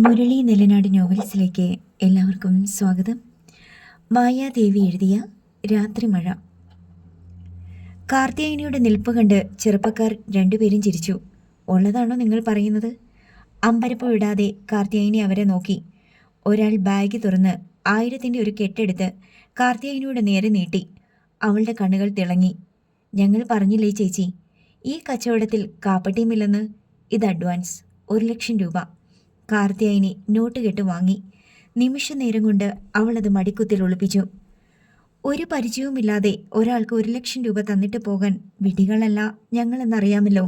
മുരളി നെല്ലനാട് നോവൽസിലേക്ക് എല്ലാവർക്കും സ്വാഗതം. മായാദേവി എഴുതിയ രാത്രിമഴ. കാർത്തിയായനിയുടെ നിൽപ്പ് കണ്ട് ചെറുപ്പക്കാർ രണ്ടുപേരും ചിരിച്ചു. ഉള്ളതാണോ നിങ്ങൾ പറയുന്നത്? അമ്പരപ്പ് വിടാതെ കാർത്തിയായനി അവരെ നോക്കി. ഒരാൾ ബാഗ് തുറന്ന് 1000-ന്റെ ഒരു കെട്ടെടുത്ത് കാർത്തിയായനിയുടെ നേരെ നീട്ടി. അവളുടെ കണ്ണുകൾ തിളങ്ങി. ഞങ്ങൾ പറഞ്ഞില്ലേ ചേച്ചി, ഈ കച്ചവടത്തിൽ കാപ്പട്ടിയുമില്ലെന്ന്. ഇത് അഡ്വാൻസ് 1,00,000 രൂപ. കാർത്തിയായനി നോട്ട് കെട്ട് വാങ്ങി. നിമിഷ നേരം കൊണ്ട് അവളത് മടിക്കുത്തിൽ ഒളിപ്പിച്ചു. ഒരു പരിചയവുമില്ലാതെ ഒരാൾക്ക് 1,00,000 രൂപ തന്നിട്ട് പോകാൻ വിധികളല്ല ഞങ്ങളെന്നറിയാമല്ലോ.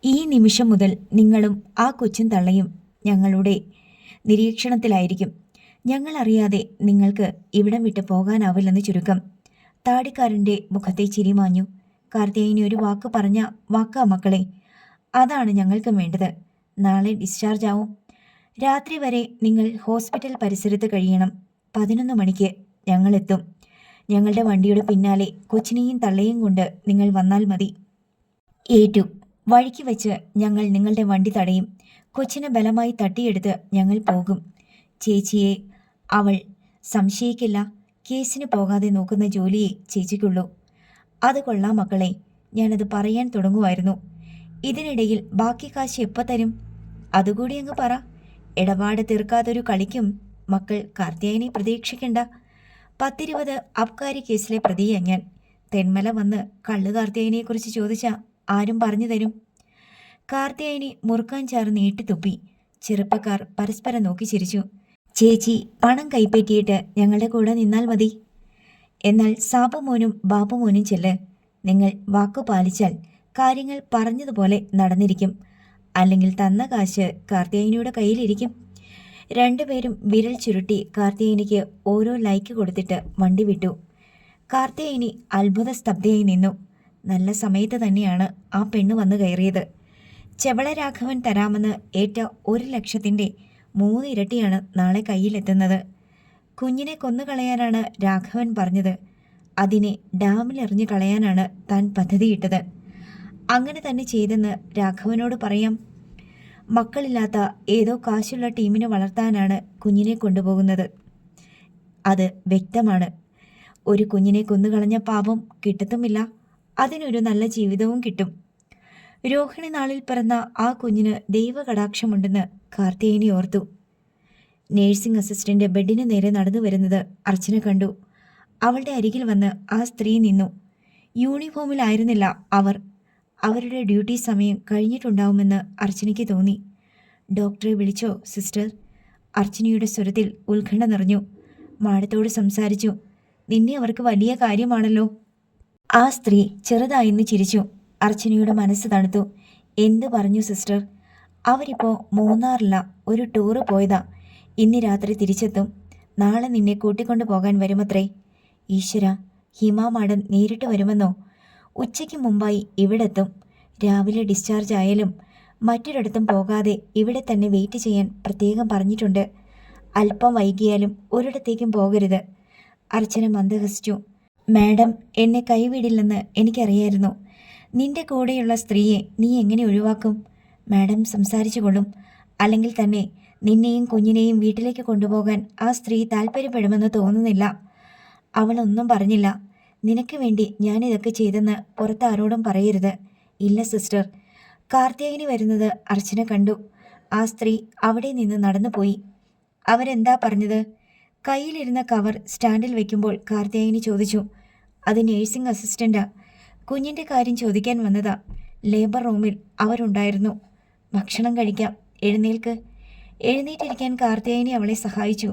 ഈ നിമിഷം മുതൽ നിങ്ങളും ആ കൊച്ചും തള്ളയും ഞങ്ങളുടെ നിരീക്ഷണത്തിലായിരിക്കും. ഞങ്ങളറിയാതെ നിങ്ങൾക്ക് ഇവിടം വിട്ട് പോകാനാവില്ലെന്ന് ചുരുക്കം. താടിക്കാരൻ്റെ മുഖത്തെ ചിരിമാഞ്ഞു. കാർത്തിയായനി ഒരു വാക്ക് പറഞ്ഞ വാക്കാ മക്കളെ. അതാണ് ഞങ്ങൾക്ക് വേണ്ടത്. നാളെ ഡിസ്ചാർജ് ആവും. രാത്രി വരെ നിങ്ങൾ ഹോസ്പിറ്റൽ പരിസരത്ത് കഴിയണം. 11 മണിക്ക് ഞങ്ങളെത്തും. ഞങ്ങളുടെ വണ്ടിയുടെ പിന്നാലെ കൊച്ചിനെയും തള്ളയും കൊണ്ട് നിങ്ങൾ വന്നാൽ മതി. ഏറ്റു. വഴിക്ക് വെച്ച് ഞങ്ങൾ നിങ്ങളുടെ വണ്ടി തടയും. കൊച്ചിനെ ബലമായി തട്ടിയെടുത്ത് ഞങ്ങൾ പോകും. ചേച്ചിയെ അവൾ സംശയിക്കില്ല. കേസിന് പോകാതെ നോക്കുന്ന ജോലിയെ ചേച്ചിക്കുള്ളൂ. അത് കൊള്ളാം മക്കളെ. ഞാനത് പറയാൻ തുടങ്ങുമായിരുന്നു. ഇതിനിടയിൽ ബാക്കി കാശ് എപ്പോൾ തരും? അതുകൂടി അങ്ങ് പറ. ഇടപാട് തീർക്കാതൊരു കളിക്കും മക്കൾ കാർത്തിയായനി പ്രതീക്ഷിക്കണ്ട. 10-20 അബ്കാരി കേസിലെ പ്രതിയാ ഞാൻ. തെന്മല വന്ന് കള്ളു കാർത്തിയായനിയെക്കുറിച്ച് ചോദിച്ചാൽ ആരും പറഞ്ഞു തരും. കാർത്തിയായനി മുറുക്കാൻ ചാറ് നീട്ടി തുപ്പി. ചെറുപ്പക്കാർ പരസ്പരം നോക്കി ചിരിച്ചു. ചേച്ചി പണം കൈപ്പറ്റിയിട്ട് ഞങ്ങളുടെ കൂടെ നിന്നാൽ മതി. എന്നാൽ സാബുമോനും ബാബുമോനും ചെല്ല്. നിങ്ങൾ വാക്കു പാലിച്ചാൽ കാര്യങ്ങൾ പറഞ്ഞതുപോലെ നടന്നിരിക്കും. അല്ലെങ്കിൽ തന്ന കാശ് കാർത്തിയായനിയുടെ കയ്യിലിരിക്കും. രണ്ടുപേരും വിരൽ ചുരുട്ടി കാർത്തിയായനിക്ക് ഓരോ ലൈക്ക് കൊടുത്തിട്ട് വണ്ടി വിട്ടു. കാർത്തിയായനി അത്ഭുത സ്തബ്ധയായി നിന്നു. നല്ല സമയത്ത് തന്നെയാണ് ആ പെണ്ണ് വന്നു കയറിയത്. ചെവളരാഘവൻ തരാമെന്ന് ഏറ്റ 1,00,000-ന്റെ 3 ഇരട്ടിയാണ് നാളെ കയ്യിലെത്തുന്നത്. കുഞ്ഞിനെ കൊന്നുകളയാനാണ് രാഘവൻ പറഞ്ഞത്. അതിനെ ഡാമിലെറിഞ്ഞു കളയാനാണ് താൻ പദ്ധതിയിട്ടത്. അങ്ങനെ തന്നെ ചെയ്തെന്ന് രാഘവനോട് പറയാം. മക്കളില്ലാത്ത ഏതോ കാശുള്ള ടീമിനെ വളർത്താനാണ് കുഞ്ഞിനെ കൊണ്ടുപോകുന്നത്. അത് വ്യക്തമാണ്. ഒരു കുഞ്ഞിനെ കൊന്നുകളഞ്ഞ പാപം കിട്ടത്തുമില്ല. അതിനൊരു നല്ല ജീവിതവും കിട്ടും. രോഹിണി നാളിൽ പിറന്ന ആ കുഞ്ഞിന് ദൈവകടാക്ഷമുണ്ടെന്ന് കാർത്തിയായനി ഓർത്തു. നേഴ്സിംഗ് അസിസ്റ്റന്റ് ബെഡിന് നേരെ നടന്നു വരുന്നത് അർച്ചന കണ്ടു. അവളുടെ അരികിൽ വന്ന് ആ സ്ത്രീ നിന്നു. യൂണിഫോമിലായിരുന്നില്ല അവർ. അവരുടെ ഡ്യൂട്ടി സമയം കഴിഞ്ഞിട്ടുണ്ടാവുമെന്ന് അർച്ചനയ്ക്ക് തോന്നി. ഡോക്ടറെ വിളിച്ചോ സിസ്റ്റർ? അർച്ചനയുടെ സ്വരത്തിൽ ഉത്കണ്ഠ നിറഞ്ഞു. മാഡത്തോട് സംസാരിച്ചു. നിന്നെ അവർക്ക് വലിയ കാര്യമാണല്ലോ. ആ സ്ത്രീ ചെറുതായിന്ന് ചിരിച്ചു. അർച്ചനയുടെ മനസ്സ് തണുത്തു. എന്ത് പറഞ്ഞു സിസ്റ്റർ? അവരിപ്പോൾ മൂന്നാറില്ല, ഒരു ടൂറ് പോയതാ. ഇന്ന് രാത്രി തിരിച്ചെത്തും. നാളെ നിന്നെ കൂട്ടിക്കൊണ്ടു പോകാൻ വരുമത്രേ. ഈശ്വര, ഹിമ മാഡം നേരിട്ട് വരുമെന്നോ? ഉച്ചയ്ക്ക് മുമ്പായി ഇവിടെ എത്തും. രാവിലെ ഡിസ്ചാർജ് ആയാലും മറ്റൊരിടത്തും പോകാതെ ഇവിടെ തന്നെ വെയിറ്റ് ചെയ്യാൻ പ്രത്യേകം പറഞ്ഞിട്ടുണ്ട്. അല്പം വൈകിയാലും ഒരിടത്തേക്കും പോകരുത്. അർച്ചന മന്ദഹസിച്ചു. മാഡം എന്നെ കൈവിടില്ലെന്ന് എനിക്കറിയായിരുന്നു. നിന്റെ കൂടെയുള്ള സ്ത്രീയെ നീ എങ്ങനെ ഒഴിവാക്കും? മാഡം സംസാരിച്ചു കൊള്ളും. അല്ലെങ്കിൽ തന്നെ നിന്നെയും കുഞ്ഞിനെയും വീട്ടിലേക്ക് കൊണ്ടുപോകാൻ ആ സ്ത്രീ താല്പര്യപ്പെടുമെന്ന് തോന്നുന്നില്ല. അവളൊന്നും പറഞ്ഞില്ല. നിനക്ക് വേണ്ടി ഞാനിതൊക്കെ ചെയ്തെന്ന് പുറത്താരോടും പറയരുത്. ഇല്ല സിസ്റ്റർ. കാർത്തിയായനി വരുന്നത് അർച്ചന കണ്ടു. ആ സ്ത്രീ അവിടെ നിന്ന് നടന്നുപോയി. അവരെന്താ പറഞ്ഞത്? കയ്യിലിരുന്ന കവർ സ്റ്റാൻഡിൽ വെക്കുമ്പോൾ കാർത്തിയായനി ചോദിച്ചു. അത് നേഴ്സിംഗ് അസിസ്റ്റൻ്റാ. കുഞ്ഞിൻ്റെ കാര്യം ചോദിക്കാൻ വന്നതാ. ലേബർ റൂമിൽ അവരുണ്ടായിരുന്നു. ഭക്ഷണം കഴിക്കാം, എഴുന്നേൽക്ക്. എഴുന്നേറ്റിരിക്കാൻ കാർത്തിയായനി അവളെ സഹായിച്ചു.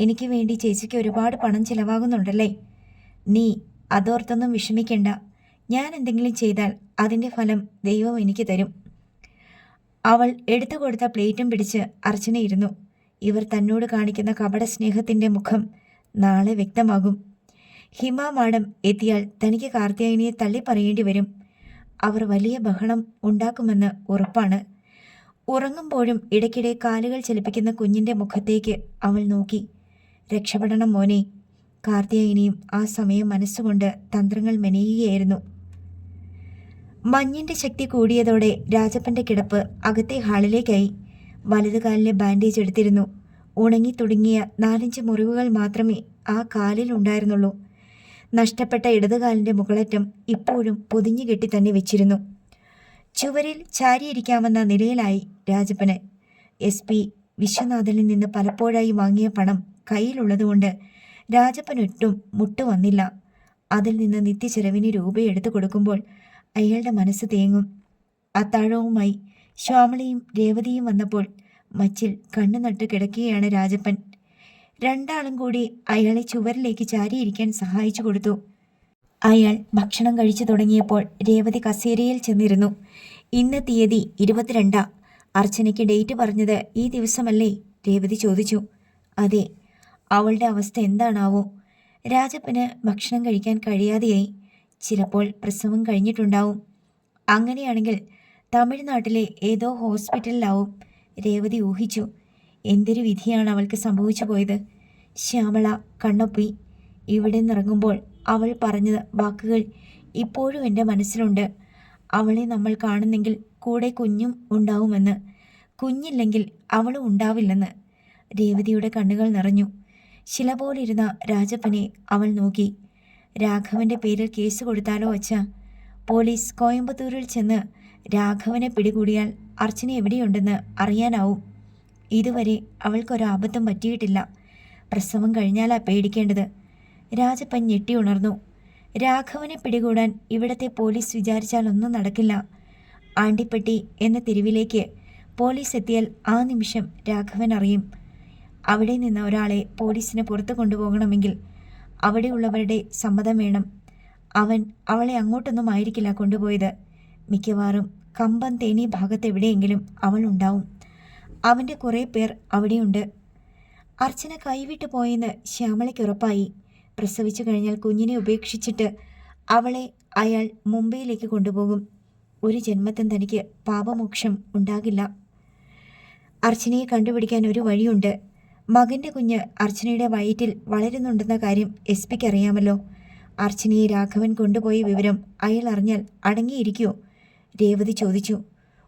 എനിക്ക് വേണ്ടി ചേച്ചിക്ക് ഒരുപാട് പണം ചിലവാകുന്നുണ്ടല്ലേ? നീ അതോർത്തൊന്നും വിഷമിക്കണ്ട. ഞാൻ എന്തെങ്കിലും ചെയ്താൽ അതിൻ്റെ ഫലം ദൈവം എനിക്ക് തരും. അവൾ എടുത്തു കൊടുത്ത പ്ലേറ്റും പിടിച്ച് അർച്ചന ഇരുന്നു. ഇവർ തന്നോട് കാണിക്കുന്ന കപട സ്നേഹത്തിൻ്റെ മുഖം നാളെ വ്യക്തമാകും. ഹിമ മാഡം എത്തിയാൽ തനിക്ക് കാർത്തിയായനിയെ തള്ളി പറയേണ്ടി വരും. അവർ വലിയ ബഹളം ഉണ്ടാക്കുമെന്ന് ഉറപ്പാണ്. ഉറങ്ങുമ്പോഴും ഇടയ്ക്കിടെ കാലുകൾ ചലിപ്പിക്കുന്ന കുഞ്ഞിൻ്റെ മുഖത്തേക്ക് അവൾ നോക്കി. രക്ഷപ്പെടണം മോനെ. കാർത്തിയായനിയും ആ സമയം മനസ്സുകൊണ്ട് തന്ത്രങ്ങൾ മെനയുകയായിരുന്നു. മഞ്ഞിൻ്റെ ശക്തി കൂടിയതോടെ രാജപ്പൻ്റെ കിടപ്പ് അകത്തെ ഹാളിലേക്കായി. വലതുകാലിലെ ബാൻഡേജ് എടുത്തിരുന്നു. ഉണങ്ങി തുടങ്ങിയ 4-5 മുറിവുകൾ മാത്രമേ ആ കാലിൽ ഉണ്ടായിരുന്നുള്ളൂ. നഷ്ടപ്പെട്ട ഇടതുകാലിൻ്റെ മുകളറ്റം ഇപ്പോഴും പൊതിഞ്ഞു കെട്ടി തന്നെ വെച്ചിരുന്നു. ചുവരിൽ ചാരിയിരിക്കാമെന്ന നിലയിലായി രാജപ്പന്. SP വിശ്വനാഥനിൽ നിന്ന് പലപ്പോഴായി വാങ്ങിയ പണം കയ്യിലുള്ളതുകൊണ്ട് രാജപ്പനൊട്ടും മുട്ടു വന്നില്ല. അതിൽ നിന്ന് നിത്യച്ചെലവിന് രൂപ എടുത്തു കൊടുക്കുമ്പോൾ അയാളുടെ മനസ്സ് തേങ്ങും. അത്താഴവുമായി ശ്യാമളയും രേവതിയും വന്നപ്പോൾ മച്ചിൽ കണ്ണു നട്ട് കിടക്കുകയാണ് രാജപ്പൻ. രണ്ടാളും കൂടി അയാളെ ചുവരിലേക്ക് ചാരിയിരിക്കാൻ സഹായിച്ചു കൊടുത്തു. അയാൾ ഭക്ഷണം കഴിച്ചു തുടങ്ങിയപ്പോൾ രേവതി കസേരയിൽ ചെന്നിരുന്നു. ഇന്ന് തീയതി 22. അർച്ചനയ്ക്ക് ഡേറ്റ് പറഞ്ഞത് ഈ ദിവസമല്ലേ? രേവതി ചോദിച്ചു. അതെ. അവളുടെ അവസ്ഥ എന്താണാവോ? രാജപ്പന് ഭക്ഷണം കഴിക്കാൻ കഴിയാതെയായി. ചിലപ്പോൾ പ്രസവം കഴിഞ്ഞിട്ടുണ്ടാവും. അങ്ങനെയാണെങ്കിൽ തമിഴ്നാട്ടിലെ ഏതോ ഹോസ്പിറ്റലിലാവും. രേവതി ഊഹിച്ചു. എന്തൊരു വിധിയാണ് അവൾക്ക് സംഭവിച്ചു പോയത്. ശ്യാമള കണ്ണൊപ്പി. ഇവിടെ നിന്നിറങ്ങുമ്പോൾ അവൾ പറഞ്ഞ വാക്കുകൾ ഇപ്പോഴും എൻ്റെ മനസ്സിലുണ്ട്. അവളെ നമ്മൾ കാണുന്നെങ്കിൽ കൂടെ കുഞ്ഞും ഉണ്ടാവുമെന്ന്. കുഞ്ഞില്ലെങ്കിൽ അവളും ഉണ്ടാവില്ലെന്ന്. രേവതിയുടെ കണ്ണുകൾ നിറഞ്ഞു. ശില പോലിരുന്ന രാജപ്പനെ അവൾ നോക്കി. രാഘവൻ്റെ പേരിൽ കേസ് കൊടുത്താലോ അച്ഛാ? പോലീസ് കോയമ്പത്തൂരിൽ ചെന്ന് രാഘവനെ പിടികൂടിയാൽ അർച്ചന എവിടെയുണ്ടെന്ന് അറിയാനാവും. ഇതുവരെ അവൾക്കൊരു അബദ്ധം പറ്റിയിട്ടില്ല. പ്രസവം കഴിഞ്ഞാലാ പേടിക്കേണ്ടത്. രാജപ്പൻ ഞെട്ടി ഉണർന്നു. രാഘവനെ പിടികൂടാൻ ഇവിടത്തെ പോലീസ് വിചാരിച്ചാൽ ഒന്നും നടക്കില്ല. ആണ്ടിപ്പെട്ടി എന്ന തെരുവിലേക്ക് പോലീസ് എത്തിയാൽ ആ നിമിഷം രാഘവൻ അറിയും. അവിടെ നിന്ന് ഒരാളെ പോലീസിന് പുറത്തു കൊണ്ടുപോകണമെങ്കിൽ അവിടെയുള്ളവരുടെ സമ്മതം വേണം. അവൻ അവളെ അങ്ങോട്ടൊന്നും ആയിരിക്കില്ല കൊണ്ടുപോയത്. മിക്കവാറും കമ്പം തേനി ഭാഗത്തെവിടെയെങ്കിലും അവൾ ഉണ്ടാവും. അവൻ്റെ കുറേ പേർ അവിടെയുണ്ട്. അർച്ചന കൈവിട്ടു പോയെന്ന് ശ്യാമളയ്ക്ക് ഉറപ്പായി. പ്രസവിച്ചു കഴിഞ്ഞാൽ കുഞ്ഞിനെ ഉപേക്ഷിച്ചിട്ട് അവളെ അയാൾ മുംബൈയിലേക്ക് കൊണ്ടുപോകും. ഒരു ജന്മത്തിൽ തനിക്ക് പാപമോക്ഷം ഉണ്ടാകില്ല. അർച്ചനയെ കണ്ടുപിടിക്കാൻ ഒരു വഴിയുണ്ട്. മകൻ്റെ കുഞ്ഞ് അർച്ചനയുടെ വയറ്റിൽ വളരുന്നുണ്ടെന്ന കാര്യം SP അറിയാമല്ലോ. അർച്ചനയെ രാഘവൻ കൊണ്ടുപോയ വിവരം അയാൾ അറിഞ്ഞാൽ അടങ്ങിയിരിക്കുമോ? രേവതി ചോദിച്ചു.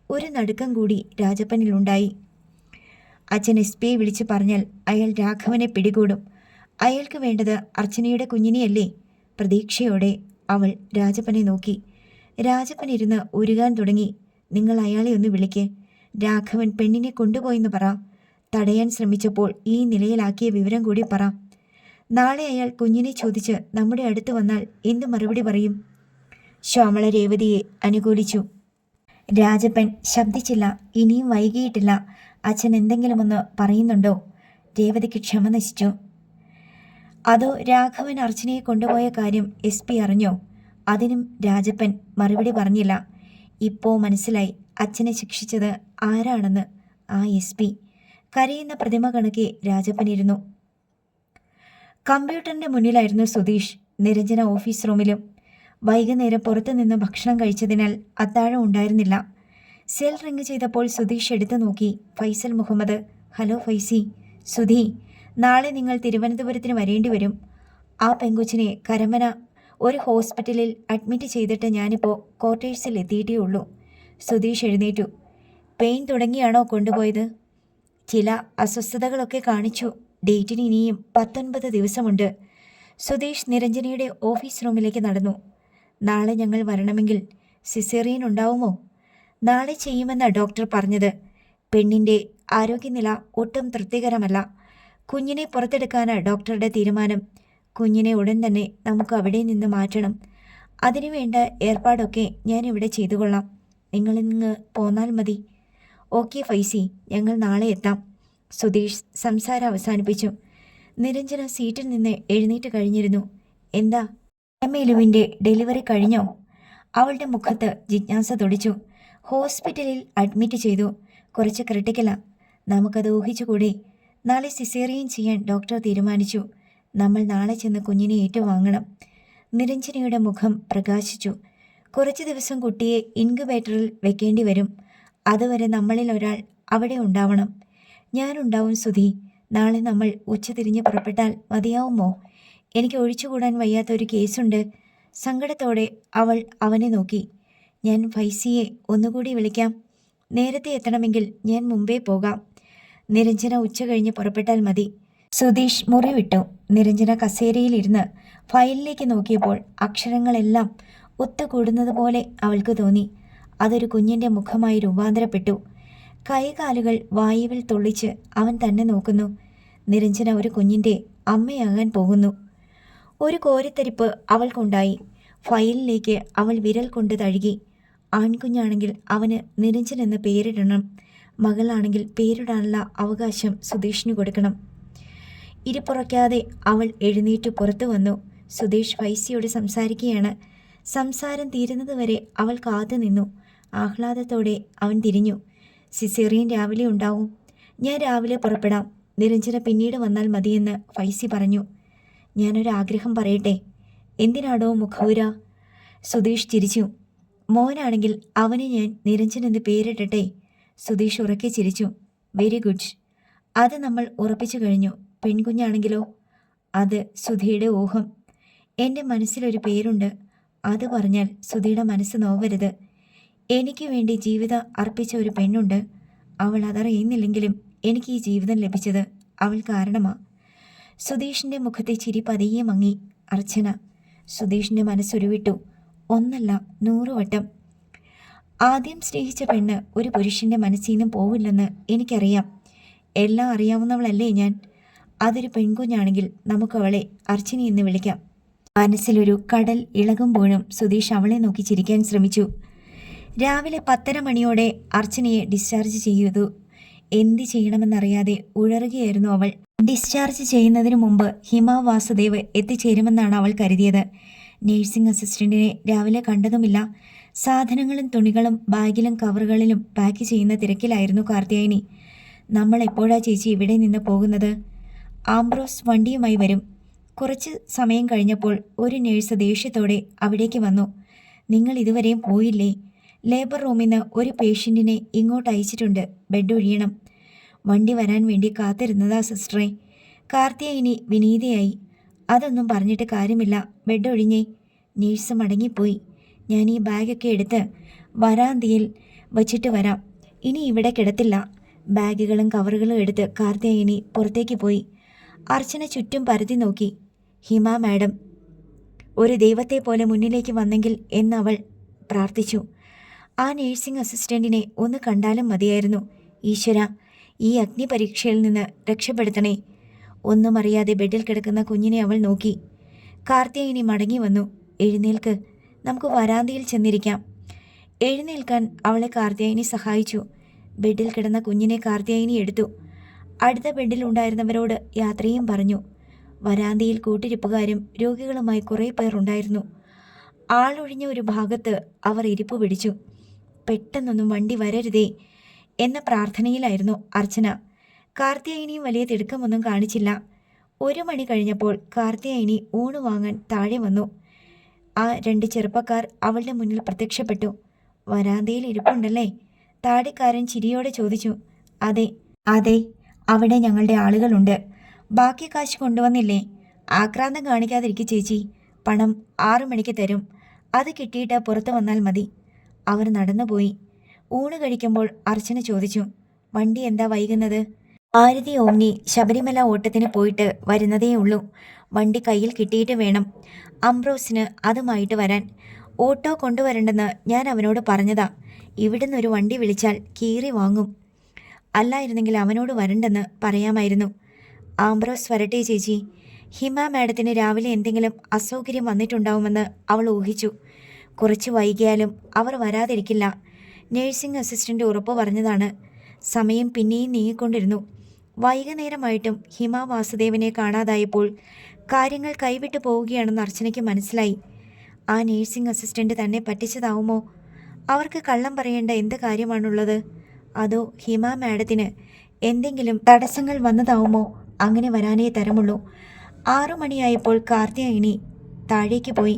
ഒരു നടുക്കം കൂടി രാജപ്പനിലുണ്ടായി. അച്ഛൻ SP വിളിച്ച് പറഞ്ഞാൽ അയാൾ രാഘവനെ പിടികൂടും. അയാൾക്ക് വേണ്ടത് അർച്ചനയുടെ കുഞ്ഞിനെയല്ലേ? പ്രതീക്ഷയോടെ അവൾ രാജപ്പനെ നോക്കി. രാജപ്പൻ ഇരുന്ന് ഉരുകാൻ തുടങ്ങി. നിങ്ങൾ അയാളെ ഒന്ന് വിളിക്ക്. രാഘവൻ പെണ്ണിനെ കൊണ്ടുപോയെന്ന് പറ. തടയാൻ ശ്രമിച്ചപ്പോൾ ഈ നിലയിലാക്കിയ വിവരം കൂടി പറ. നാളെ അയാൾ കുഞ്ഞിനെ ചോദിച്ച് നമ്മുടെ അടുത്ത് വന്നാൽ എന്ത് മറുപടി പറയും? ശ്യാമള രേവതിയെ അനുകൂലിച്ചു. രാജപ്പൻ ശബ്ദിച്ചില്ല. ഇനിയും വൈകിയിട്ടില്ല. അച്ഛൻ എന്തെങ്കിലും ഒന്ന് പറയുന്നുണ്ടോ? രേവതിക്ക് ക്ഷമ നശിച്ചു. അതോ രാഘവൻ അർച്ചനയെ കൊണ്ടുപോയ കാര്യം SP അറിഞ്ഞോ? അതിനും രാജപ്പൻ മറുപടി പറഞ്ഞില്ല. ഇപ്പോൾ മനസ്സിലായി അച്ഛനെ ശിക്ഷിച്ചത് ആരാണെന്ന്. ആ SP. കരയുന്ന പ്രതിമ കണക്കെ രാജപ്പനിരുന്നു. കമ്പ്യൂട്ടറിൻ്റെ മുന്നിലായിരുന്നു സുധീഷ്. നിരഞ്ജന ഓഫീസ് റൂമിലും. വൈകുന്നേരം പുറത്തുനിന്ന് ഭക്ഷണം കഴിച്ചതിനാൽ അത്താഴം ഉണ്ടായിരുന്നില്ല. സെൽ റിങ് ചെയ്തപ്പോൾ സുധീഷ് എടുത്തു നോക്കി. ഫൈസൽ മുഹമ്മദ്. ഹലോ ഫൈസി. സുധി, നാളെ നിങ്ങൾ തിരുവനന്തപുരത്തിന് വരേണ്ടി വരും. ആ പെങ്കൊച്ചിനെ കരമന ഒരു ഹോസ്പിറ്റലിൽ അഡ്മിറ്റ് ചെയ്തിട്ട് ഞാനിപ്പോൾ ക്വാർട്ടേഴ്സിൽ എത്തിയിട്ടേ ഉള്ളൂ. സുധീഷ് എഴുന്നേറ്റു. പെയിൻ തുടങ്ങിയാണോ കൊണ്ടുപോയത്? ചില അസ്വസ്ഥതകളൊക്കെ കാണിച്ചു. ഡേറ്റിന് ഇനിയും 19 ദിവസമുണ്ട്. സുധീഷ് നിരഞ്ജനയുടെ ഓഫീസ് റൂമിലേക്ക് നടന്നു. നാളെ ഞങ്ങൾ വരണമെങ്കിൽ സിസേറിയൻ ഉണ്ടാവുമോ? നാളെ ചെയ്യുമെന്നാണ് ഡോക്ടർ പറഞ്ഞത്. പെണ്ണിൻ്റെ ആരോഗ്യനില ഒട്ടും തൃപ്തികരമല്ല. കുഞ്ഞിനെ പുറത്തെടുക്കാനാണ് ഡോക്ടറുടെ തീരുമാനം. കുഞ്ഞിനെ ഉടൻ തന്നെ നമുക്ക് അവിടെ നിന്ന് മാറ്റണം. അതിനുവേണ്ട ഏർപ്പാടൊക്കെ ഞാൻ ഇവിടെ ചെയ്തുകൊള്ളാം. നിങ്ങളിങ്ങ് പോന്നാൽ മതി. ഓക്കെ ഫൈസി, ഞങ്ങൾ നാളെ എത്താം. സുധീഷ് സംസാരം അവസാനിപ്പിച്ചു. നിരഞ്ജന സീറ്റിൽ നിന്ന് എഴുന്നേറ്റ് കഴിഞ്ഞിരുന്നു. എന്താ, മേലുവിൻ്റെ ഡെലിവറി കഴിഞ്ഞോ? അവളുടെ മുഖത്ത് ജിജ്ഞാസ തുടിച്ചു. ഹോസ്പിറ്റലിൽ അഡ്മിറ്റ് ചെയ്തു. കുറച്ച് ക്രിട്ടിക്കലാ. നമുക്കത് ഊഹിച്ചുകൂടി. നാളെ സിസേറിയൻ ചെയ്യാൻ ഡോക്ടർ തീരുമാനിച്ചു. നമ്മൾ നാളെ ചെന്ന് കുഞ്ഞിനെ ഏറ്റുവാങ്ങണം. നിരഞ്ജനയുടെ മുഖം പ്രകാശിച്ചു. കുറച്ച് ദിവസം കുട്ടിയെ ഇൻക്യുബേറ്ററിൽ വെക്കേണ്ടി വരും. അതുവരെ നമ്മളിൽ ഒരാൾ അവിടെ ഉണ്ടാവണം. ഞാനുണ്ടാവും സുധി. നാളെ നമ്മൾ ഉച്ചതിരിഞ്ഞ് പുറപ്പെട്ടാൽ മതിയാവുമോ? എനിക്ക് ഒഴിച്ചുകൂടാൻ വയ്യാത്തൊരു കേസുണ്ട്. സങ്കടത്തോടെ അവൾ അവനെ നോക്കി. ഞാൻ ഫൈസിയെ ഒന്നുകൂടി വിളിക്കാം. നേരത്തെ എത്തണമെങ്കിൽ ഞാൻ മുമ്പേ പോകാം. നിരഞ്ജന ഉച്ച കഴിഞ്ഞ് പുറപ്പെട്ടാൽ മതി. സുധീഷ് മുറി വിട്ടു. നിരഞ്ജന കസേരയിലിരുന്ന് ഫയലിലേക്ക് നോക്കിയപ്പോൾ അക്ഷരങ്ങളെല്ലാം ഒത്തുകൂടുന്നത് പോലെ അവൾക്ക് തോന്നി. അതൊരു കുഞ്ഞിൻ്റെ മുഖമായി രൂപാന്തരപ്പെട്ടു. കൈകാലുകൾ വായുവിൽ തുള്ളിച്ച് അവൻ തന്നെ നോക്കുന്നു. നിരഞ്ജന ഒരു കുഞ്ഞിൻ്റെ അമ്മയാകാൻ പോകുന്നു. ഒരു കോരിത്തരിപ്പ് അവൾക്കുണ്ടായി. ഫയലിലേക്ക് അവൾ വിരൽ കൊണ്ട് തഴുകി. ആൺകുഞ്ഞാണെങ്കിൽ അവന് നിരഞ്ജൻ എന്ന് പേരിടണം. മകളാണെങ്കിൽ പേരിടാനുള്ള അവകാശം സുധീഷിന് കൊടുക്കണം. ഇരിപ്പുറയ്ക്കാതെ അവൾ എഴുന്നേറ്റു പുറത്തു വന്നു. സുധീഷ് ഫൈസിയോട് സംസാരിക്കുകയാണ്. സംസാരം തീരുന്നതുവരെ അവൾ കാത്തു നിന്നു. ആഹ്ലാദത്തോടെ അവൻ തിരിഞ്ഞു. സിസേറിയൻ രാവിലെ ഉണ്ടാവും. ഞാൻ രാവിലെ പുറപ്പെടാം. നിരഞ്ജന പിന്നീട് വന്നാൽ മതിയെന്ന് ഫൈസി പറഞ്ഞു. ഞാനൊരാഗ്രഹം പറയട്ടെ? എന്തിനാടോ മുഖൗര? സുധീഷ് ചിരിച്ചു. മോനാണെങ്കിൽ അവന് ഞാൻ നിരഞ്ജൻ എന്ന് പേരിടട്ടെ? സുധീഷ് ഉറക്കെ ചിരിച്ചു. Very good. അത് നമ്മൾ ഉറപ്പിച്ചു കഴിഞ്ഞു. പെൺകുഞ്ഞാണെങ്കിലോ? അത് സുധിയുടെ ഊഹം. എൻ്റെ മനസ്സിലൊരു പേരുണ്ട്. അത് പറഞ്ഞാൽ സുധിയുടെ മനസ്സ് നോവരുത്. എനിക്ക് വേണ്ടി ജീവിതം അർപ്പിച്ച ഒരു പെണ്ണുണ്ട്. അവൾ അതറിയുന്നില്ലെങ്കിലും എനിക്ക് ഈ ജീവിതം ലഭിച്ചത് അവൾ കാരണമാ. സുധീഷിൻ്റെ മുഖത്തെ ചിരി പതിയെ മങ്ങി. അർച്ചന. സുധീഷിൻ്റെ മനസ്സുരുവിട്ടു. ഒന്നല്ല 100 വട്ടം. ആദ്യം സ്നേഹിച്ച പെണ്ണ് ഒരു പുരുഷൻ്റെ മനസ്സിൽ നിന്നും പോവില്ലെന്ന് എനിക്കറിയാം. എല്ലാം അറിയാവുന്നവളല്ലേ ഞാൻ. അതൊരു പെൺകുഞ്ഞാണെങ്കിൽ നമുക്കവളെ അർച്ചന എന്ന് വിളിക്കാം. മനസ്സിലൊരു കടൽ ഇളകുമ്പോഴും സുധീഷ് അവളെ നോക്കി ചിരിക്കാൻ ശ്രമിച്ചു. രാവിലെ 10:30 മണിയോടെ അർച്ചനയെ ഡിസ്ചാർജ് ചെയ്തു. എന്ത് ചെയ്യണമെന്നറിയാതെ ഉഴറുകയായിരുന്നു അവൾ. ഡിസ്ചാർജ് ചെയ്യുന്നതിന് മുമ്പ് ഹിമ വാസുദേവ് എത്തിച്ചേരുമെന്നാണ് അവൾ കരുതിയത്. നേഴ്സിംഗ് അസിസ്റ്റന്റിനെ രാവിലെ കണ്ടതുമില്ല. സാധനങ്ങളും തുണികളും ബാഗിലും കവറുകളിലും പാക്ക് ചെയ്യുന്ന തിരക്കിലായിരുന്നു കാർത്യായനി. നമ്മൾ എപ്പോഴാ ചേച്ചി ഇവിടെ നിന്ന് പോകുന്നത്? ആംബ്രോസ് വണ്ടിയുമായി വരും. കുറച്ച് സമയം കഴിഞ്ഞപ്പോൾ ഒരു നേഴ്സ് ദേഷ്യത്തോടെ അവിടേക്ക് വന്നു. നിങ്ങൾ ഇതുവരെയും പോയില്ലേ? ലേബർ റൂമിൽ നിന്ന് ഒരു പേഷ്യൻറ്റിനെ ഇങ്ങോട്ട് അയച്ചിട്ടുണ്ട്. ബെഡ് ഒഴിയണം. വണ്ടി വരാൻ വേണ്ടി കാത്തിരുന്നതാ സിസ്റ്ററെ. കാർത്യായനി വിനീതയായി. അതൊന്നും പറഞ്ഞിട്ട് കാര്യമില്ല. ബെഡ് ഒഴിഞ്ഞേ. നേഴ്സ് മടങ്ങിപ്പോയി. ഞാൻ ഈ ബാഗൊക്കെ എടുത്ത് വരാന്തയിൽ വച്ചിട്ട് വരാം. ഇനി ഇവിടെ കിടത്തില്ല. ബാഗുകളും കവറുകളും എടുത്ത് കാർത്യായനി പുറത്തേക്ക് പോയി. അർച്ചന ചുറ്റും പരതി നോക്കി. ഹിമ മാഡം ഒരു ദൈവത്തെ പോലെ മുന്നിലേക്ക് വന്നെങ്കിൽ എന്നവൾ പ്രാർത്ഥിച്ചു. ആ നേഴ്സിംഗ് അസിസ്റ്റൻറ്റിനെ ഒന്ന് കണ്ടാലും മതിയായിരുന്നു. ഈശ്വര, ഈ അഗ്നി പരീക്ഷയിൽ നിന്ന് രക്ഷപ്പെടുത്തണേ. ഒന്നും അറിയാതെ ബെഡിൽ കിടക്കുന്ന കുഞ്ഞിനെ അവൾ നോക്കി. കാർത്യായനി മടങ്ങി വന്നു. എഴുന്നേൽക്ക്, നമുക്ക് വരാന്തയിൽ ചെന്നിരിക്കാം. എഴുന്നേൽക്കാൻ അവളെ കാർത്യായനി സഹായിച്ചു. ബെഡിൽ കിടന്ന കുഞ്ഞിനെ കാർത്യായനി എടുത്തു. അടുത്ത ബെഡിൽ ഉണ്ടായിരുന്നവരോട് യാത്രയും പറഞ്ഞു. വരാന്തയിൽ കൂട്ടിരിപ്പുകാരും രോഗികളുമായി കുറേ പേർ ഉണ്ടായിരുന്നു. ആളൊഴിഞ്ഞ ഒരു ഭാഗത്ത് അവർ ഇരിപ്പ് പിടിച്ചു. പെട്ടെന്നൊന്നും വണ്ടി വരരുതേ എന്ന പ്രാർത്ഥനയിലായിരുന്നു അർച്ചന. കാർത്യായനിയും വലിയ തിടുക്കമൊന്നും കാണിച്ചില്ല. 1 മണി കഴിഞ്ഞപ്പോൾ കാർത്യായനി ഊണ് വാങ്ങാൻ താഴെ വന്നു. ആ 2 ചെറുപ്പക്കാർ അവളുടെ മുന്നിൽ പ്രത്യക്ഷപ്പെട്ടു. വരാന്തയിൽ ഇരിപ്പുണ്ടല്ലേ? താടിക്കാരൻ ചിരിയോടെ ചോദിച്ചു. അതെ അതെ, അവിടെ ഞങ്ങളുടെ ആളുകളുണ്ട്. ബാക്കി കാശ് കൊണ്ടുവന്നില്ലേ? ആക്രാന്തം കാണിക്കാതിരിക്കും ചേച്ചി. പണം 6 മണിക്ക് തരും. അത് കിട്ടിയിട്ട് പുറത്തു വന്നാൽ മതി. അവർ നടന്നുപോയി. ഊണ് കഴിക്കുമ്പോൾ അർച്ചന ചോദിച്ചു. വണ്ടി എന്താ വൈകുന്നത്? ഭാരതി ഓമ്നി ശബരിമല ഓട്ടത്തിന് പോയിട്ട് വരുന്നതേ ഉള്ളൂ. വണ്ടി കയ്യിൽ കിട്ടിയിട്ട് വേണം അംബ്രോസിന് അതുമായിട്ട് വരാൻ. ഓട്ടോ കൊണ്ടുവരണ്ടെന്ന് ഞാൻ അവനോട് പറഞ്ഞതാ. ഇവിടുന്ന് ഒരു വണ്ടി വിളിച്ചാൽ കീറി വാങ്ങും. അല്ലായിരുന്നെങ്കിൽ അവനോട് വരണ്ടെന്ന് പറയാമായിരുന്നു. ആംബ്രോസ് വരട്ടെ ചേച്ചി. ഹിമ മാഡത്തിന് രാവിലെ എന്തെങ്കിലും അസൗകര്യം വന്നിട്ടുണ്ടാവുമെന്ന് അവൾ ഊഹിച്ചു. കുറച്ച് വൈകിയാലും അവർ വരാതിരിക്കില്ല. നേഴ്സിംഗ് അസിസ്റ്റൻ്റ് ഉറപ്പ് പറഞ്ഞതാണ്. സമയം പിന്നെയും നീങ്ങിക്കൊണ്ടിരുന്നു. വൈകുന്നേരമായിട്ടും ഹിമ വാസുദേവനെ കാണാതായപ്പോൾ കാര്യങ്ങൾ കൈവിട്ടു പോവുകയാണെന്ന് അർച്ചനയ്ക്ക് മനസ്സിലായി. ആ നേഴ്സിംഗ് അസിസ്റ്റൻ്റ് തന്നെ പറ്റിച്ചതാവുമോ? അവർക്ക് കള്ളം പറയേണ്ട എന്ത് കാര്യമാണുള്ളത്? അതോ ഹിമ മാഡത്തിന് എന്തെങ്കിലും തടസ്സങ്ങൾ വന്നതാവുമോ? അങ്ങനെ വരാനേ തരമുള്ളൂ. 6 മണിയായപ്പോൾ കാർത്യായനി താഴേക്ക് പോയി.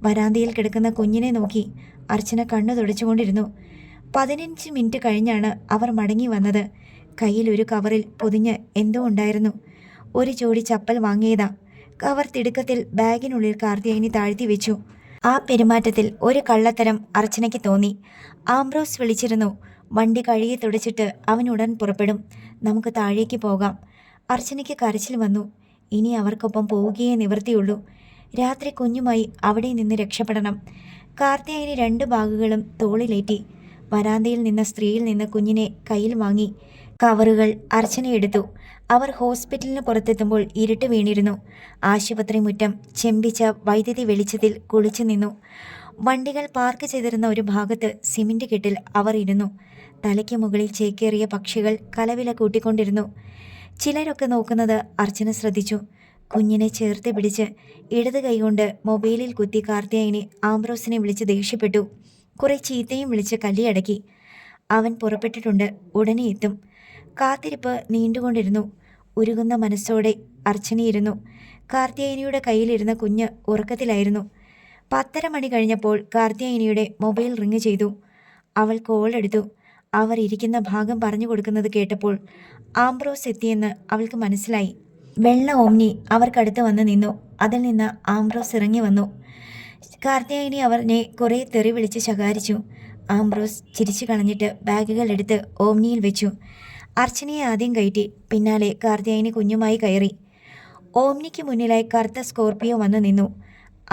വരാന്തയിൽ കിടക്കുന്ന കുഞ്ഞിനെ നോക്കി അർച്ചന കണ്ണു തുടച്ചുകൊണ്ടിരുന്നു. 15 മിനിറ്റ് കഴിഞ്ഞാണ് അവർ മടങ്ങി വന്നത്. കയ്യിൽ ഒരു കവറിൽ പൊതിഞ്ഞ് എന്തോ ഉണ്ടായിരുന്നു. ഒരു ജോഡി ചപ്പൽ വാങ്ങിയതാ. കവർ തിടുക്കത്തിൽ ബാഗിനുള്ളിൽ കാർത്യായനി താഴ്ത്തി വെച്ചു. ആ പെരുമാറ്റത്തിൽ ഒരു കള്ളത്തരം അർച്ചനയ്ക്ക് തോന്നി. ആംബ്രോസ് വിളിച്ചിരുന്നു. വണ്ടി കഴുകി തുടച്ചിട്ട് അവൻ ഉടൻ പുറപ്പെടും. നമുക്ക് താഴേക്ക് പോകാം. അർച്ചനയ്ക്ക് കരച്ചിൽ വന്നു. ഇനി അവർക്കൊപ്പം പോവുകയേ നിവൃത്തിയുള്ളൂ. രാത്രി കുഞ്ഞുമായി അവിടെ നിന്ന് രക്ഷപ്പെടണം. കാർത്തിയായനി 2 ബാഗുകളും തോളിലേറ്റി. വരാന്തയിൽ നിന്ന സ്ത്രീയിൽ നിന്ന് കുഞ്ഞിനെ കയ്യിൽ വാങ്ങി. കവറുകൾ അർച്ചന എടുത്തു. അവർ ഹോസ്പിറ്റലിന് പുറത്തെത്തുമ്പോൾ ഇരുട്ട് വീണിരുന്നു. ആശുപത്രി മുറ്റം ചെമ്പിച്ച വൈദ്യുതി വെളിച്ചത്തിൽ കുളിച്ചു നിന്നു. വണ്ടികൾ പാർക്ക് ചെയ്തിരുന്ന ഒരു ഭാഗത്ത് സിമന്റ് കെട്ടിൽ അവർ ഇരുന്നു. തലയ്ക്ക് മുകളിൽ ചേക്കേറിയ പക്ഷികൾ കലവില കൂട്ടിക്കൊണ്ടിരുന്നു. ചിലരൊക്കെ നോക്കുന്നത് അർച്ചന ശ്രദ്ധിച്ചു. കുഞ്ഞിനെ ചേർത്ത് പിടിച്ച് ഇടത് കൈകൊണ്ട് മൊബൈലിൽ കുത്തി കാർത്തിയായനി ആംബ്രോസിനെ വിളിച്ച് ദേഷ്യപ്പെട്ടു. കുറെ ചീത്തയും വിളിച്ച് കല്ലിയടക്കി. അവൻ പുറപ്പെട്ടിട്ടുണ്ട്, ഉടനെ എത്തും. കാത്തിരിപ്പ് നീണ്ടുകൊണ്ടിരുന്നു. ഉരുകുന്ന മനസ്സോടെ അർച്ചനയിരുന്നു. കാർത്തിയായനിയുടെ കയ്യിലിരുന്ന കുഞ്ഞ് ഉറക്കത്തിലായിരുന്നു. 10:30 മണി കഴിഞ്ഞപ്പോൾ കാർത്തിയായനിയുടെ മൊബൈൽ റിങ് ചെയ്തു. അവൾ കോൾ എടുത്തു. അവർ ഇരിക്കുന്ന ഭാഗം പറഞ്ഞു കൊടുക്കുന്നത് കേട്ടപ്പോൾ ആംബ്രോസ് എത്തിയെന്ന് അവൾക്ക് മനസ്സിലായി. വെള്ള ഓമ്നി അവർക്കടുത്ത് വന്ന് നിന്നു. അതിൽ നിന്ന് ആംബ്രോസ് ഇറങ്ങി വന്നു. കാർത്തിയായനി അവനെ കുറേ തെറി വിളിച്ച് ശകാരിച്ചു. ആംബ്രോസ് ചിരിച്ചു കളഞ്ഞിട്ട് ബാഗുകൾ എടുത്ത് ഓമ്നിയിൽ വെച്ചു. അർച്ചനയെ ആദ്യം കയറ്റി. പിന്നാലെ കാർത്തിയായനി കുഞ്ഞുമായി കയറി. ഓമ്നിക്ക് മുന്നിലായി കറുത്ത സ്കോർപിയോ വന്നു നിന്നു.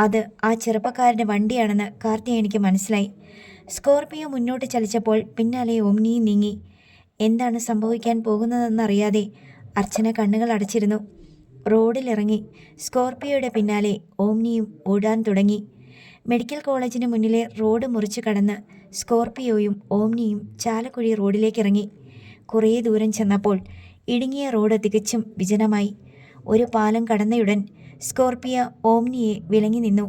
അത് ആ ചെറുപ്പക്കാരൻ്റെ വണ്ടിയാണെന്ന് കാർത്തിയായനിക്ക് മനസ്സിലായി. സ്കോർപിയോ മുന്നോട്ട് ചലിച്ചപ്പോൾ പിന്നാലെ ഓമ്നിയും നീങ്ങി. എന്താണ് സംഭവിക്കാൻ പോകുന്നതെന്നറിയാതെ അർച്ചന കണ്ണുകൾ അടച്ചിരുന്നു. റോഡിലിറങ്ങി. സ്കോർപിയോയുടെ പിന്നാലെ ഓമ്നിയും ഓടാൻ തുടങ്ങി. മെഡിക്കൽ കോളേജിന് മുന്നിലെ റോഡ് മുറിച്ചു കടന്ന് സ്കോർപിയോയും ഓമ്നിയും ചാലക്കുഴി റോഡിലേക്കിറങ്ങി. കുറേ ദൂരം ചെന്നപ്പോൾ ഇടുങ്ങിയ റോഡ് തികച്ചും വിജനമായി. ഒരു പാലം കടന്നയുടൻ സ്കോർപിയോ ഓമ്നിയെ വിലങ്ങി നിന്നു.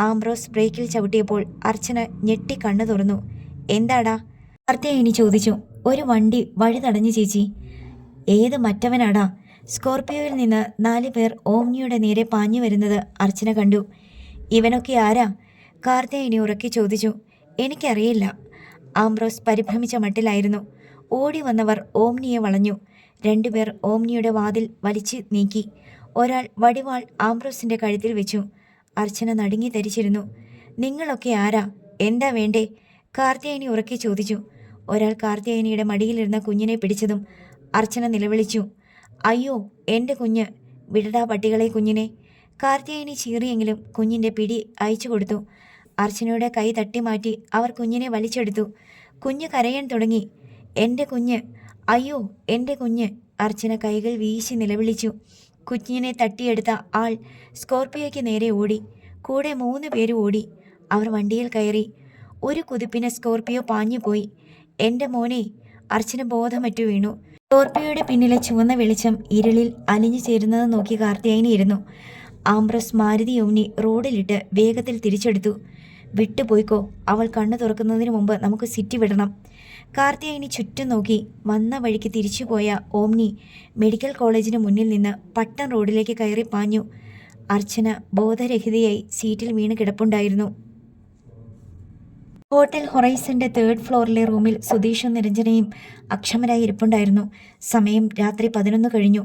ആംബ്രോസ് ബ്രേക്കിൽ ചവിട്ടിയപ്പോൾ അർച്ചന ഞെട്ടി കണ്ണു തുറന്നു. എന്താടാ? കാർത്തിയായനി ചോദിച്ചു. ഒരു വണ്ടി വഴി തടഞ്ഞു ചേച്ചി. ഏത് മറ്റവനാടാ? സ്കോർപിയോയിൽ നിന്ന് 4 പേർ ഓമ്നിയുടെ നേരെ പാഞ്ഞു വരുന്നത് അർച്ചന കണ്ടു. ഇവനൊക്കെ ആരാ? കാർത്തിയായനി ഉറക്കി ചോദിച്ചു. എനിക്കറിയില്ല. ആംബ്രോസ് പരിഭ്രമിച്ച മട്ടിലായിരുന്നു. ഓടി വന്നവർ ഓമ്നിയെ വളഞ്ഞു. 2 പേർ ഓമ്നിയുടെ വാതിൽ വലിച്ചു നീക്കി. ഒരാൾ വടിവാൾ ആംബ്രോസിൻ്റെ കഴുത്തിൽ വെച്ചു. അർച്ചന നടുങ്ങി ധരിച്ചിരുന്നു. നിങ്ങളൊക്കെ ആരാ? എന്താ വേണ്ടേ? കാർത്തിയായനി ഉറക്കി ചോദിച്ചു. ഒരാൾ കാർത്തിയായനിയുടെ മടിയിലിരുന്ന കുഞ്ഞിനെ പിടിച്ചതും അർച്ചന നിലവിളിച്ചു. അയ്യോ, എൻ്റെ കുഞ്ഞ്! വിടടാ പട്ടികളെ കുഞ്ഞിനെ! കാർത്തിയായനി ചീറിയെങ്കിലും കുഞ്ഞിൻ്റെ പിടി അയച്ചു കൊടുത്തു. അർച്ചനയുടെ കൈ തട്ടി മാറ്റി അവർ കുഞ്ഞിനെ വലിച്ചെടുത്തു. കുഞ്ഞ് കരയാൻ തുടങ്ങി. എൻ്റെ കുഞ്ഞ്! അയ്യോ, എൻ്റെ കുഞ്ഞ്! അർച്ചന കൈകൾ വീശി നിലവിളിച്ചു. കുഞ്ഞിനെ തട്ടിയെടുത്ത ആൾ സ്കോർപിയോയ്ക്ക് നേരെ ഓടി. കൂടെ 3 പേര് ഓടി. അവർ വണ്ടിയിൽ കയറി. ഒരു കുതിപ്പിന് സ്കോർപിയോ പാഞ്ഞുപോയി. എൻ്റെ മോനെ! അർച്ചന ബോധമറ്റു വീണു. സ്കോർപിയോയുടെ പിന്നിലെ ചുവന്ന വെളിച്ചം ഇരുളിൽ അലിഞ്ഞു ചേരുന്നത് നോക്കി കാർത്തിയായനി ഇരുന്നു. ആംബ്രോസ് മാരുതി ഓമ്നി റോഡിലിട്ട് വേഗത്തിൽ തിരിച്ചെടുത്തു. വിട്ടുപോയിക്കോ, അവൾ കണ്ണു തുറക്കുന്നതിന് മുമ്പ് നമുക്ക് സിറ്റി വിടണം. കാർത്തിയായനി ചുറ്റും നോക്കി. വന്ന വഴിക്ക് തിരിച്ചുപോയ ഓമ്നി മെഡിക്കൽ കോളേജിന് മുന്നിൽ നിന്ന് പട്ടൺ റോഡിലേക്ക് കയറി പാഞ്ഞു. അർച്ചന ബോധരഹിതയായി സീറ്റിൽ വീണ് കിടപ്പുണ്ടായിരുന്നു. ഹോട്ടൽ ഹൊറൈസന്റെ 3rd ഫ്ലോറിലെ റൂമിൽ സുധീഷും നിരഞ്ജനയും അക്ഷമരായി ഇരിപ്പുണ്ടായിരുന്നു. സമയം രാത്രി 11 കഴിഞ്ഞു.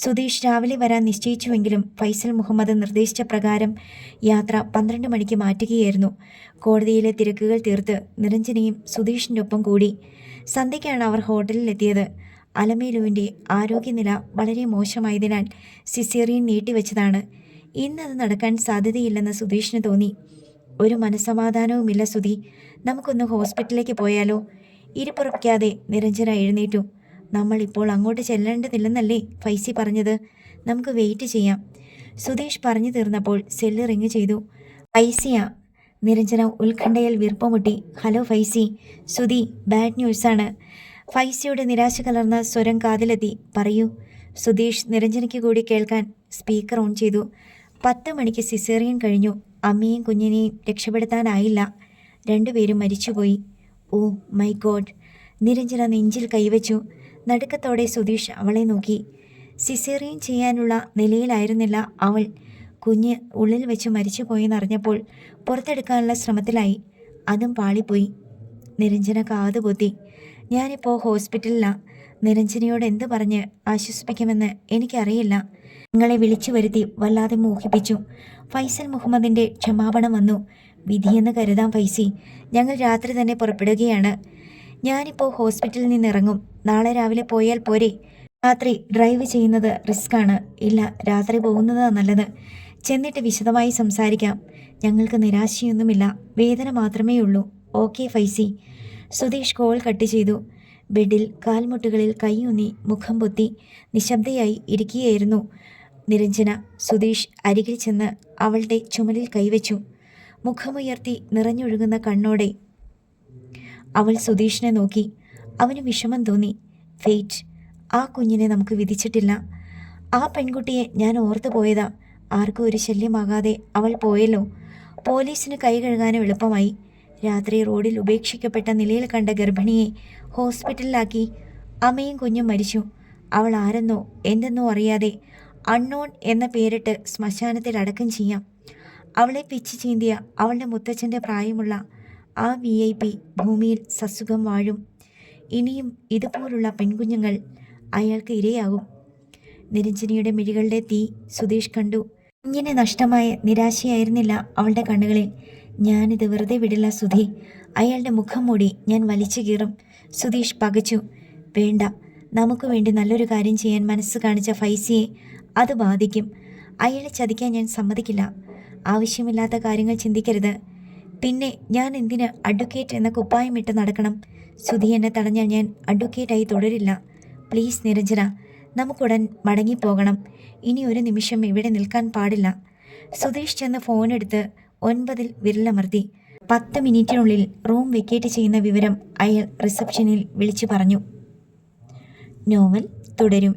സുധീഷ് രാവിലെ വരാൻ നിശ്ചയിച്ചുവെങ്കിലും ഫൈസൽ മുഹമ്മദ് നിർദ്ദേശിച്ച പ്രകാരം യാത്ര 12 മണിക്ക് മാറ്റുകയായിരുന്നു. കോടതിയിലെ തിരക്കുകൾ തീർത്ത് നിരഞ്ജനയും സുധീഷിൻ്റെ ഒപ്പം കൂടി. സന്ധ്യയ്ക്കാണ് അവർ ഹോട്ടലിലെത്തിയത്. അലമേലുവിൻ്റെ ആരോഗ്യനില വളരെ മോശമായതിനാൽ സിസേറിയൻ നീട്ടിവെച്ചതാണ്. ഇന്നത് നടക്കാൻ സാധ്യതയില്ലെന്ന് സുധീഷിന് തോന്നി. ഒരു മനസ്സമാധാനവുമില്ല സുധി. നമുക്കൊന്ന് ഹോസ്പിറ്റലിലേക്ക് പോയാലോ? ഇരിപ്പുറപ്പിക്കാതെ നിരഞ്ജന എഴുന്നേറ്റു. നമ്മൾ ഇപ്പോൾ അങ്ങോട്ട് ചെല്ലേണ്ടതില്ലെന്നല്ലേ ഫൈസി പറഞ്ഞത്? നമുക്ക് വെയിറ്റ് ചെയ്യാം. സുധീഷ് പറഞ്ഞു തീർന്നപ്പോൾ സെല്ല് റിങ് ചെയ്തു. ഫൈസിയാ? നിരഞ്ജന ഉത്കണ്ഠയിൽ വീർപ്പുമുട്ടി. ഹലോ ഫൈസി. സുധി, ബാഡ് ന്യൂസാണ്. ഫൈസിയുടെ നിരാശ കലർന്ന സ്വരം കാതിലെത്തി. പറയൂ. സുധീഷ് നിരഞ്ജനയ്ക്ക് കൂടി കേൾക്കാൻ സ്പീക്കർ ഓൺ ചെയ്തു. 10 മണിക്ക് സിസേറിയൻ കഴിഞ്ഞു. അമ്മയും കുഞ്ഞിനെയും രക്ഷപ്പെടുത്താനായില്ല. 2 പേരും മരിച്ചുപോയി. Oh my God! നിരഞ്ജന നെഞ്ചിൽ കൈവച്ചു. നടുക്കത്തോടെ സുധീഷ് അവളെ നോക്കി. സിസേറിയൻ ചെയ്യാനുള്ള നിലയിലായിരുന്നില്ല അവൾ. കുഞ്ഞ് ഉള്ളിൽ വെച്ച് മരിച്ചുപോയെന്നറിഞ്ഞപ്പോൾ പുറത്തെടുക്കാനുള്ള ശ്രമത്തിലായി. അതും പാളിപ്പോയി. നിരഞ്ജന കാതുപൊത്തി. ഞാനിപ്പോൾ ഹോസ്പിറ്റലിലാണ്. നിരഞ്ജനയോട് എന്ത് പറഞ്ഞ് ആശ്വസിപ്പിക്കുമെന്ന് എനിക്കറിയില്ല. നിങ്ങളെ വിളിച്ചു വരുത്തി വല്ലാതെ മോഹിപ്പിച്ചു. ഫൈസൽ മുഹമ്മദിൻ്റെ ക്ഷമാപണം വന്നു. വിധിയെന്ന് കരുതാം ഫൈസി. ഞങ്ങൾ രാത്രി തന്നെ പുറപ്പെടുകയാണ്. ഞാനിപ്പോൾ ഹോസ്പിറ്റലിൽ നിന്ന് ഇറങ്ങും. നാളെ രാവിലെ പോയാൽ പോരെ? രാത്രി ഡ്രൈവ് ചെയ്യുന്നത് റിസ്ക്കാണ്. ഇല്ല, രാത്രി പോകുന്നതാണ് നല്ലത്. ചെന്നിട്ട് വിശദമായി സംസാരിക്കാം. ഞങ്ങൾക്ക് നിരാശയൊന്നുമില്ല, വേദന മാത്രമേ ഉള്ളൂ. Okay Faizi. Sudheesh call cut ചെയ്തു. ബെഡിൽ കാൽമുട്ടുകളിൽ കൈയൂന്നി മുഖം പൊത്തി നിശബ്ദയായി ഇരിക്കുകയായിരുന്നു നിരഞ്ജന. സുധീഷ് അരികിൽ ചെന്ന് അവളുടെ ചുമലിൽ കൈവച്ചു. മുഖമുയർത്തി നിറഞ്ഞൊഴുകുന്ന കണ്ണോടെ അവൾ സുധീഷിനെ നോക്കി. അവന് വിഷമം തോന്നി. ഫെയ്റ്റ്, ആ കുഞ്ഞിനെ നമുക്ക് വിധിച്ചിട്ടില്ല. ആ പെൺകുട്ടിയെ ഞാൻ ഓർത്തു പോയതാ. ആർക്കും ഒരു ശല്യമാകാതെ അവൾ പോയല്ലോ. പോലീസിന് കൈ കഴുകാനും എളുപ്പമായി. രാത്രി റോഡിൽ ഉപേക്ഷിക്കപ്പെട്ട നിലയിൽ കണ്ട ഗർഭിണിയെ ഹോസ്പിറ്റലിലാക്കി. അമ്മയും കുഞ്ഞും മരിച്ചു. അവൾ ആരെന്നോ എന്തെന്നോ അറിയാതെ അൺനോൺ എന്ന പേരിട്ട് ശ്മശാനത്തിൽ അടക്കം ചെയ്യാം. അവളെ പിച്ച് ചീന്തിയ അവളുടെ മുത്തച്ഛൻ്റെ പ്രായമുള്ള ആ VIP ഭൂമിയിൽ സസുഖം വാഴും. ഇനിയും ഇതുപോലുള്ള പെൺകുഞ്ഞുങ്ങൾ അയാൾക്ക് ഇരയാകും. നിരഞ്ജനിയുടെ മിഴികളുടെ തീ സുധീഷ് കണ്ടു. ഇങ്ങനെ നഷ്ടമായ നിരാശയായിരുന്നില്ല അവളുടെ കണ്ണുകളിൽ. ഞാനിത് വെറുതെ വിടില്ല സുധി. അയാളുടെ മുഖം മൂടി ഞാൻ വലിച്ചു കീറും. സുധീഷ് പകച്ചു. വേണ്ട, നമുക്ക് വേണ്ടി നല്ലൊരു കാര്യം ചെയ്യാൻ മനസ്സ് കാണിച്ച ഫൈസിയെ അത് ബാധിക്കും. അയാളെ ചതിക്കാൻ ഞാൻ സമ്മതിക്കില്ല. ആവശ്യമില്ലാത്ത കാര്യങ്ങൾ ചിന്തിക്കരുത്. പിന്നെ ഞാൻ എന്തിന് അഡ്വക്കേറ്റ് എന്ന കുപ്പായമിട്ട് നടക്കണം? സുധി എന്നെ തടഞ്ഞാൽ ഞാൻ അഡ്വക്കേറ്റായി തുടരില്ല. പ്ലീസ് നിരഞ്ജന, നമുക്കുടൻ മടങ്ങിപ്പോകണം. ഇനി ഒരു നിമിഷം ഇവിടെ നിൽക്കാൻ പാടില്ല. സുധീഷ് ചെന്ന് ഫോണെടുത്ത് 9 വിരലമർത്തി. 10 മിനിറ്റിനുള്ളിൽ റൂം വെക്കേറ്റ് ചെയ്യുന്ന വിവരം അയാൾ റിസപ്ഷനിൽ വിളിച്ചു പറഞ്ഞു. നോവൽ തുടരും.